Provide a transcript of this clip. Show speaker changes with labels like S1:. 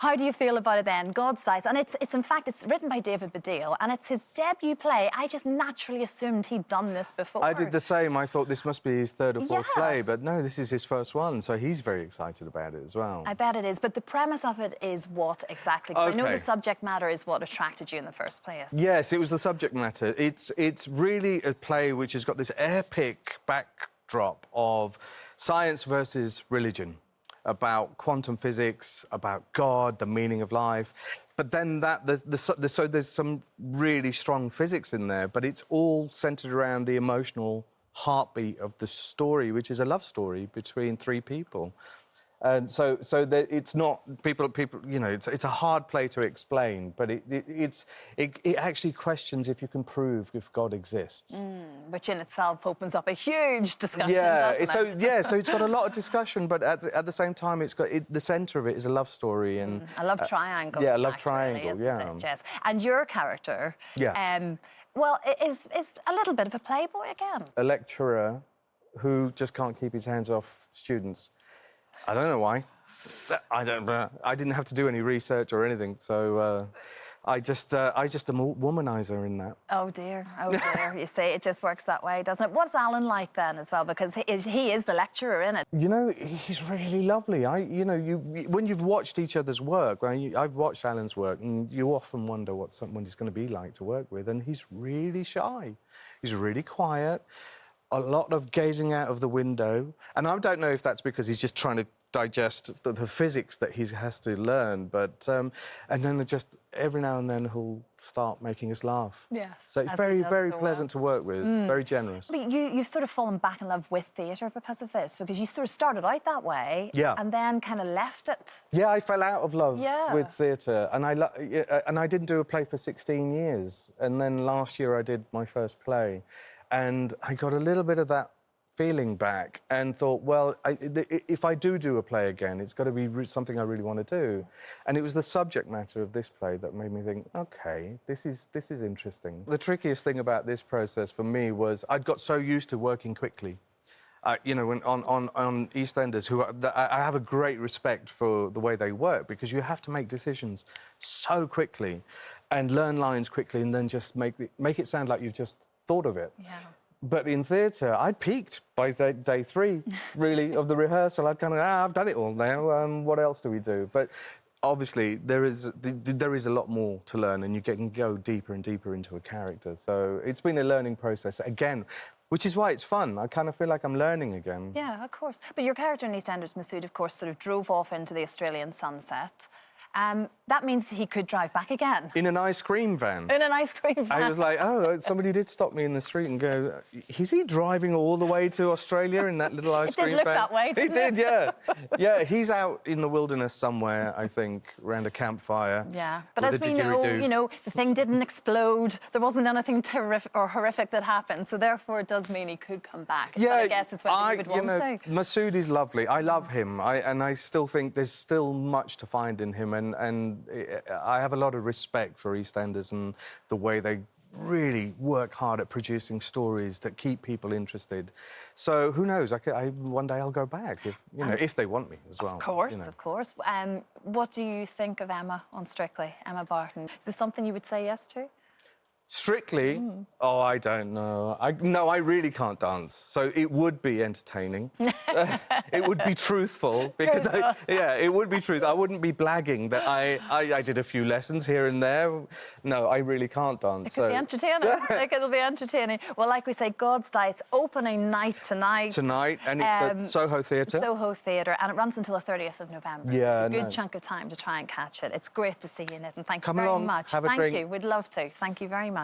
S1: How do you feel about it then? God's Dice. And it's in fact, it's written by David Baddiel, and it's his debut play. I just naturally assumed he'd done this before.
S2: I did the same. I thought this must be his third or fourth play, but no, this is his first one, so he's very excited about it as well.
S1: I bet it is, but the premise of it is what exactly? 'Cause I know the subject matter is what attracted you in the first place.
S2: Yes, it was the subject matter. It's really a play which has got this epic backdrop of science versus religion, about quantum physics, about God, the meaning of life. But then so there's some really strong physics in there, but it's all centred around the emotional heartbeat of the story, which is a love story between three people. And so that it's not people. You know, it's a hard play to explain, but it actually questions if you can prove if God exists,
S1: which in itself opens up a huge discussion.
S2: Yeah,
S1: doesn't it?
S2: so it's got a lot of discussion, but at the same time, it's got the centre of it is a love story and
S1: a love triangle.
S2: Yeah, a love triangle.
S1: Really, isn't it, Jess? And your character, well, is a little bit of a playboy again.
S2: A lecturer who just can't keep his hands off students. I don't know why. I didn't have to do any research or anything, so I just am a womanizer in that.
S1: Oh dear, oh dear. You see, it just works that way, doesn't it? What's Alan like then as well? Because he is the lecturer in it.
S2: You know, he's really lovely. When you've watched each other's work, I've watched Alan's work, and you often wonder what someone is going to be like to work with, and he's really shy. He's really quiet. A lot of gazing out of the window, and I don't know if that's because he's just trying to digest the physics that he has to learn, but and then just every now and then he'll start making us laugh.
S1: Yes.
S2: So it's very pleasant to work with, very generous.
S1: But you've sort of fallen back in love with theatre because of this, because you sort of started out that way, and then kind of left it.
S2: Yeah, I fell out of love with theatre, and I didn't do a play for 16 years, and then last year I did my first play. And I got a little bit of that feeling back and thought, well, if I do a play again, it's got to be something I really want to do. And it was the subject matter of this play that made me think, OK, this is interesting. The trickiest thing about this process for me was I'd got so used to working quickly. You know, on EastEnders, I have a great respect for the way they work, because you have to make decisions so quickly and learn lines quickly and then just make it sound like you've just thought of it. Yeah. But in theatre, I'd peaked by day 3, really, of the rehearsal. I'd kind of, I've done it all now. What else do we do? But obviously, there is a lot more to learn, and you can go deeper and deeper into a character. So it's been a learning process again, which is why it's fun. I kind of feel like I'm learning again.
S1: Yeah, of course. But your character in EastEnders, Masood, of course, sort of drove off into the Australian sunset. That means he could drive back again. In
S2: an ice cream van.
S1: In an ice cream van.
S2: I was like, oh, somebody did stop me in the street and go, is he driving all the way to Australia in that little ice cream van?
S1: It did look that way, didn't it?
S2: It did, yeah. Yeah, he's out in the wilderness somewhere, I think, around a campfire.
S1: Yeah, but as we know, you know, the thing didn't explode. There wasn't anything terrific or horrific that happened, so therefore it does mean he could come back.
S2: Yeah,
S1: but I guess it's whether he would want to.
S2: Masood is lovely. I love him, and I still think there's still much to find in him, and I have a lot of respect for EastEnders and the way they really work hard at producing stories that keep people interested. So who knows? One day I'll go back if they want me as well.
S1: Of course, of course. What do you think of Emma on Strictly, Emma Barton? Is this something you would say yes to?
S2: Strictly? Oh, I don't know. No, I really can't dance. So it would be entertaining. It would be truthful, because it would be truthful. I wouldn't be blagging that I did a few lessons here and there. No, I really can't dance.
S1: It could be entertaining. It'll be entertaining. Well, like we say, God's Dice opening night tonight.
S2: Tonight, and it's at Soho Theatre.
S1: Soho Theatre, and it runs until the 30th of November.
S2: Yeah,
S1: so it's a good chunk of time to try and catch it. It's great to see you, Nitin. Thank you very much.
S2: Have a drink.
S1: Thank you. We'd love to. Thank you very much.